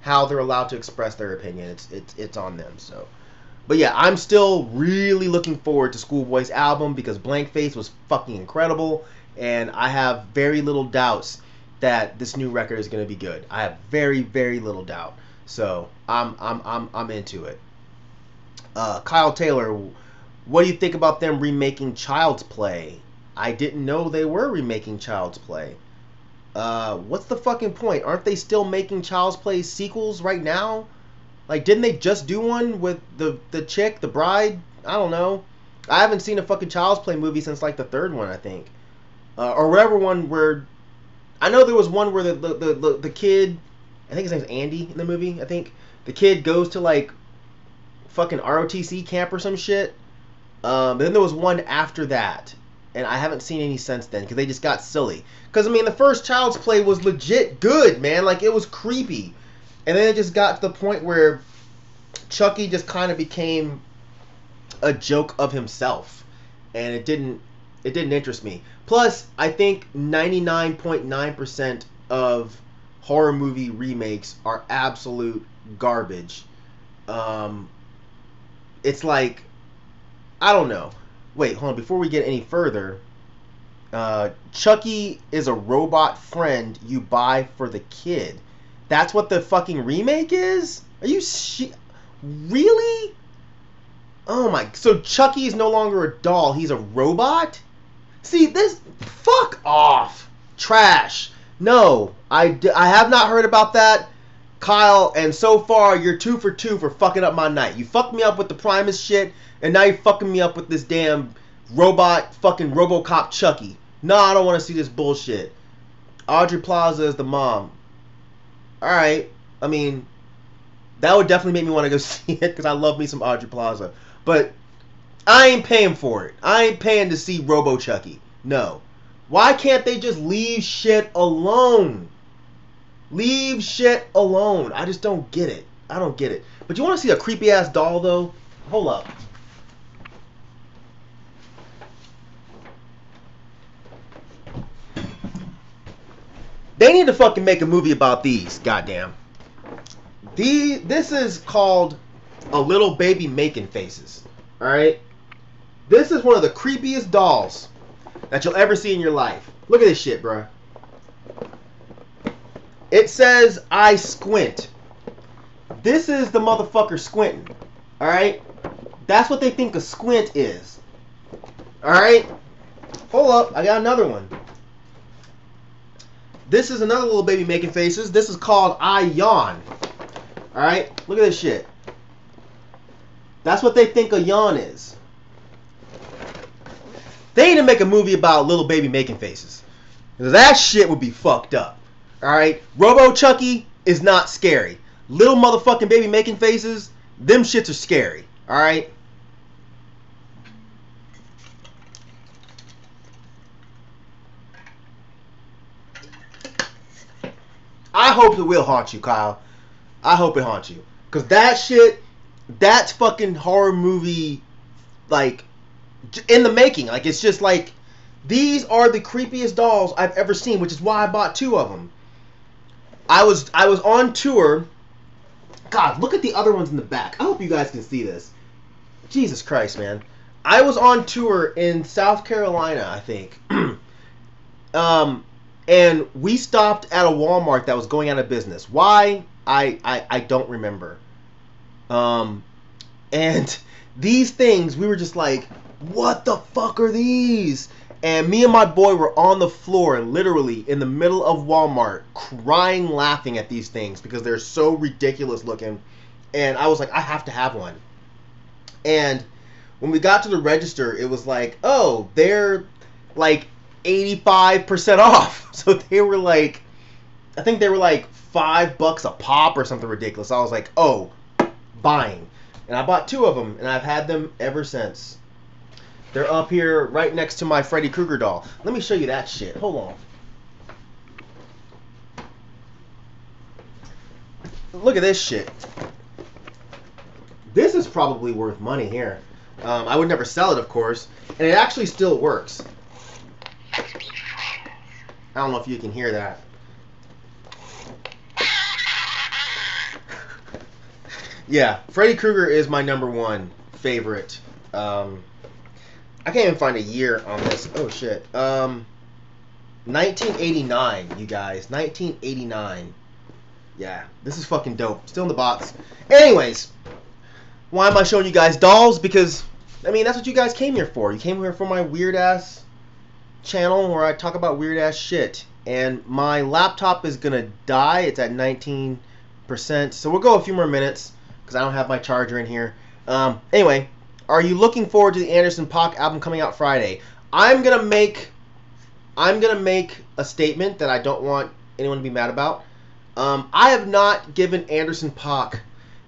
how they're allowed to express their opinion. It's on them. So, but yeah, I'm still really looking forward to Schoolboy's album because Blank Face was fucking incredible, and I have very little doubts that this new record is going to be good. I have very, very little doubt. So I'm into it. Kyle Taylor, what do you think about them remaking Child's Play? I didn't know they were remaking Child's Play. What's the fucking point? Aren't they still making Child's Play sequels right now? Like, didn't they just do one with the chick, the bride? I don't know. I haven't seen a fucking Child's Play movie since like the third one, I think, or whatever one where. I know there was one where the kid, I think his name's Andy in the movie. I think the kid goes to like fucking ROTC camp or some shit. But then there was one after that, and I haven't seen any since then because they just got silly. Because I mean, the first Child's Play was legit good, man. Like, it was creepy, and then it just got to the point where Chucky just kind of became a joke of himself, and it didn't interest me. Plus, I think 99.9% of horror movie remakes are absolute garbage. It's like, I don't know. Wait, hold on. Before we get any further, Chucky is a robot friend you buy for the kid. That's what the fucking remake is? Are you really? Oh my. So Chucky is no longer a doll. He's a robot? See, this. Fuck off. Trash. No. I have not heard about that, Kyle, and so far you're 2 for 2 for fucking up my night. You fucked me up with the Primus shit, and now you're fucking me up with this damn robot fucking RoboCop Chucky. No, I don't want to see this bullshit. Audrey Plaza is the mom. Alright. I mean, that would definitely make me want to go see it because I love me some Audrey Plaza. But I ain't paying for it. I ain't paying to see Robo Chucky. No. Why can't they just leave shit alone? Leave shit alone. I just don't get it. I don't get it. But you want to see a creepy ass doll though? Hold up. They need to fucking make a movie about these. Goddamn. This is called A Little Baby Making Faces. Alright? This is one of the creepiest dolls that you'll ever see in your life. Look at this shit, bro. It says, I squint. This is the motherfucker squinting. Alright? That's what they think a squint is. Alright? Hold up. I got another one. This is another little baby making faces. This is called I Yawn. Alright? Look at this shit. That's what they think a yawn is. They need to make a movie about little baby making faces. That shit would be fucked up. Alright? Robo Chucky is not scary. Little motherfucking baby making faces, them shits are scary. Alright? I hope it will haunt you, Kyle. I hope it haunts you. Because that shit, that's fucking horror movie, like, in the making. Like, it's just like, these are the creepiest dolls I've ever seen, which is why I bought 2 of them. I was on tour. God, look at the other ones in the back. I hope you guys can see this. Jesus Christ, man. I was on tour in South Carolina, I think. And we stopped at a Walmart that was going out of business. Why? I don't remember. And these things, we were just like, what the fuck are these? And me and my boy were on the floor, literally in the middle of Walmart, crying, laughing at these things because they're so ridiculous looking. And I was like, I have to have one. And when we got to the register, it was like, oh, they're like 85% off. So they were like, I think they were like $5 a pop or something ridiculous. I was like, oh, buying. And I bought 2 of them, and I've had them ever since. They're up here right next to my Freddy Krueger doll. Let me show you that shit. Hold on. Look at this shit. This is probably worth money here. I would never sell it, of course. And it actually still works. I don't know if you can hear that. Yeah, Freddy Krueger is my #1 favorite. I can't even find a year on this. Oh, shit. 1989, you guys. 1989. Yeah, this is fucking dope. Still in the box. Anyways, why am I showing you guys dolls? Because, I mean, that's what you guys came here for. You came here for my weird-ass channel where I talk about weird-ass shit. And my laptop is going to die. It's at 19%. So we'll go a few more minutes because I don't have my charger in here. Anyway, are you looking forward to the Anderson .Paak album coming out Friday? I'm gonna make a statement that I don't want anyone to be mad about. I have not given Anderson .Paak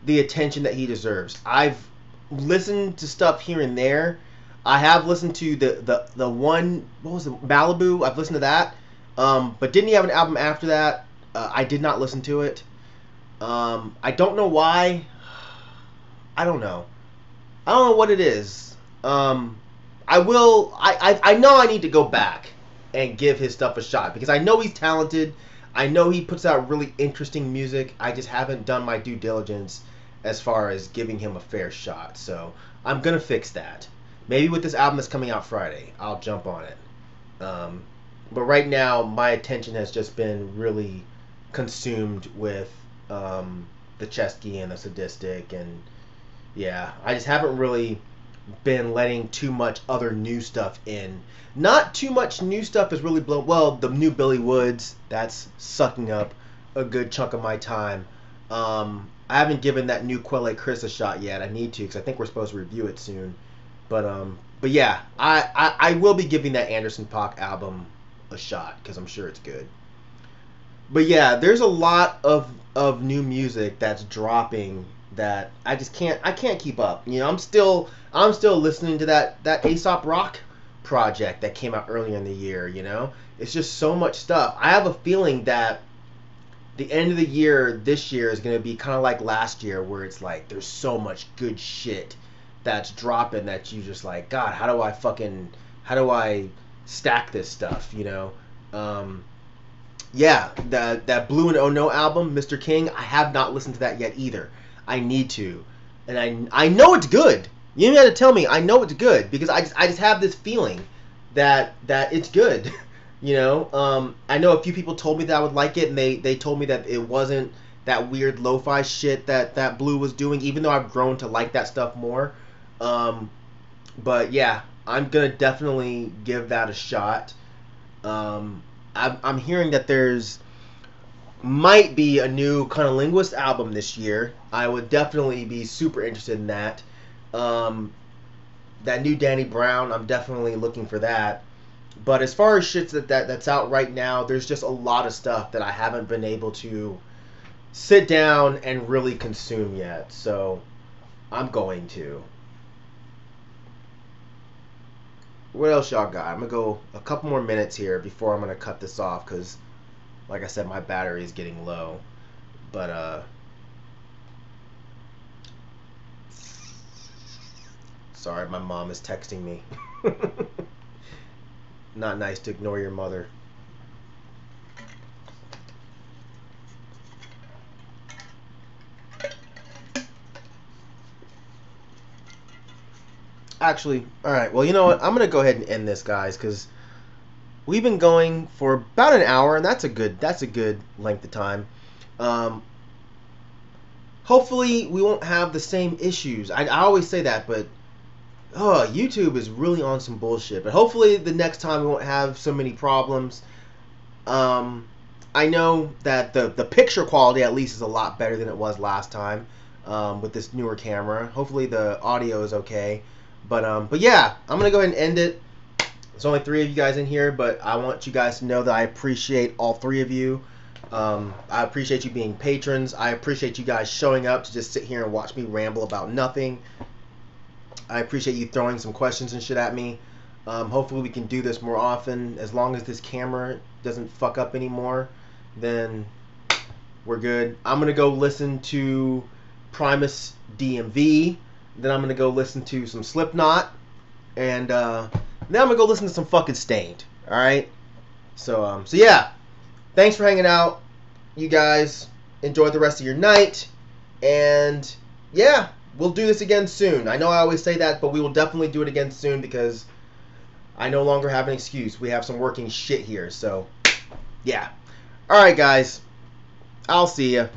the attention that he deserves. I've listened to stuff here and there. I have listened to the one, what was it, Malibu? I've listened to that. But didn't he have an album after that? I did not listen to it. I don't know why. I don't know what it is. I know I need to go back and give his stuff a shot because I know he's talented. I know he puts out really interesting music. I just haven't done my due diligence as far as giving him a fair shot. So I'm going to fix that. Maybe with this album that's coming out Friday, I'll jump on it. But right now, my attention has just been really consumed with the Chesky and the Sadistic, and yeah, I just haven't really been letting too much other new stuff in. Not too much new stuff is really blown. Well, the new Billy Woods, that's sucking up a good chunk of my time. I haven't given that new Quelle Chris a shot yet. I need to because I think we're supposed to review it soon. But yeah, I will be giving that Anderson .Paak album a shot because I'm sure it's good. But yeah, there's a lot of new music that's dropping that I can't keep up. You know, I'm still listening to that Aesop Rock project that came out earlier in the year, you know? It's just so much stuff. I have a feeling that the end of the year this year is going to be kind of like last year where it's like there's so much good shit that's dropping that you just like, God, how do I stack this stuff, you know? Yeah, that Blue and Oh No album, Mr. King, I have not listened to that yet either. I need to. And I know it's good. You don't have to tell me. I know it's good because I just have this feeling that it's good. I know a few people told me that I would like it, and they told me that it wasn't that weird lo-fi shit that Blue was doing. Even though I've grown to like that stuff more, but yeah, I'm gonna definitely give that a shot. I'm hearing that there's might be a new Linguist album this year. I would definitely be super interested in that. Um, that new Danny Brown, I'm definitely looking for that. But as far as shits that's out right now, there's just a lot of stuff that I haven't been able to sit down and really consume yet. So I'm going to. What else y'all got? I'm gonna go a couple more minutes here before I'm gonna cut this off because, like I said, my battery is getting low. But sorry, my mom is texting me. Not nice to ignore your mother. Actually, all right. Well, you know what? I'm gonna go ahead and end this, guys, because we've been going for about an hour, and that's a good length of time. Um, hopefully, we won't have the same issues. I always say that, but YouTube is really on some bullshit. But hopefully, the next time we won't have so many problems. Um, I know that the picture quality at least is a lot better than it was last time with this newer camera. Hopefully, the audio is okay. But yeah, I'm gonna go ahead and end it. There's only 3 of you guys in here, but I want you guys to know that I appreciate all 3 of you. I appreciate you being patrons. I appreciate you guys showing up to just sit here and watch me ramble about nothing. I appreciate you throwing some questions and shit at me. Hopefully we can do this more often. As long as this camera doesn't fuck up anymore, then we're good. I'm going to go listen to Primus DMV. Then I'm going to go listen to some Slipknot. And then I'm going to go listen to some fucking Stained. Alright? So yeah. Thanks for hanging out. You guys enjoy the rest of your night. And yeah, we'll do this again soon. I know I always say that, but we will definitely do it again soon because I no longer have an excuse. We have some working shit here. So yeah. Alright, guys. I'll see ya.